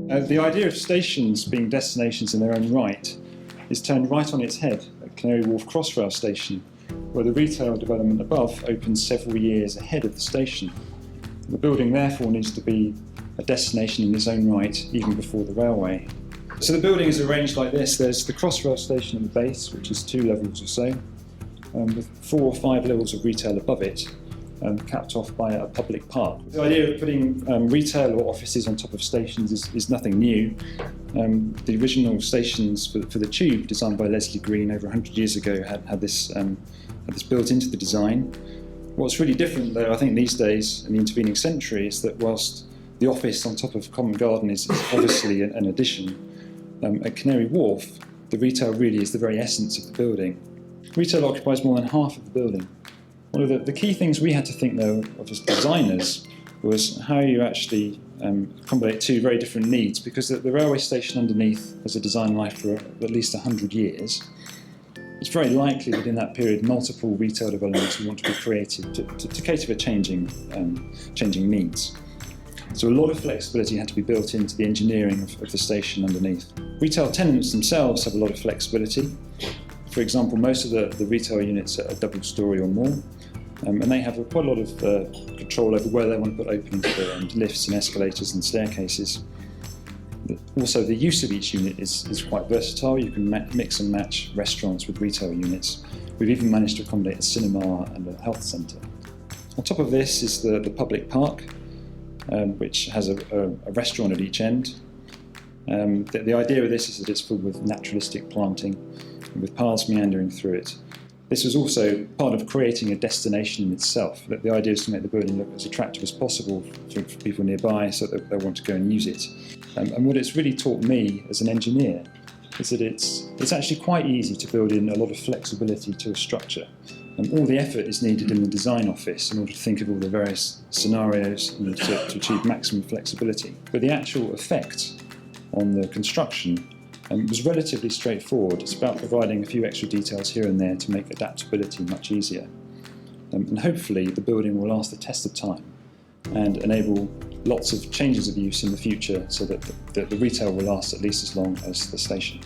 The idea of stations being destinations in their own right is turned right on its head at Canary Wharf Crossrail station, where the retail development above opened several years ahead of the station. The building therefore needs to be a destination in its own right, even before the railway. So the building is arranged like this. There's the Crossrail station at the base, which is 2 levels or so, with 4 or 5 levels of retail above it, capped off by a public park. The idea of putting retail or offices on top of stations is nothing new. The original stations for the tube, designed by Leslie Green over 100 years ago, had this built into the design. What's really different, though, I think these days in the intervening century, is that whilst the office on top of Common Garden is obviously an addition, at Canary Wharf, the retail really is the very essence of the building. Retail occupies more than half of the building. One of the key things we had to think, though, of as designers was how you actually accommodate 2 very different needs, because the railway station underneath has a design life for at least 100 years. It's very likely that in that period multiple retail developments will want to be created to cater for changing needs. So a lot of flexibility had to be built into the engineering of the station underneath. Retail tenants themselves have a lot of flexibility. For example, most of the retail units are double-storey or more, and they have quite a lot of control over where they want to put openings for lifts and escalators and staircases. Also, the use of each unit is quite versatile. You can mix and match restaurants with retail units. We've even managed to accommodate a cinema and a health centre. On top of this is the public park, which has a restaurant at each end. The idea of this is that it's filled with naturalistic planting, with paths meandering through it. This was also part of creating a destination in itself. The idea is to make the building look as attractive as possible for people nearby, so that they want to go and use it. And what it's really taught me as an engineer is that it's actually quite easy to build in a lot of flexibility to a structure. All the effort is needed in the design office in order to think of all the various scenarios to achieve maximum flexibility. But the actual effect on the construction was relatively straightforward. It's about providing a few extra details here and there to make adaptability much easier. And hopefully the building will last the test of time and enable lots of changes of use in the future, so that the retail will last at least as long as the station.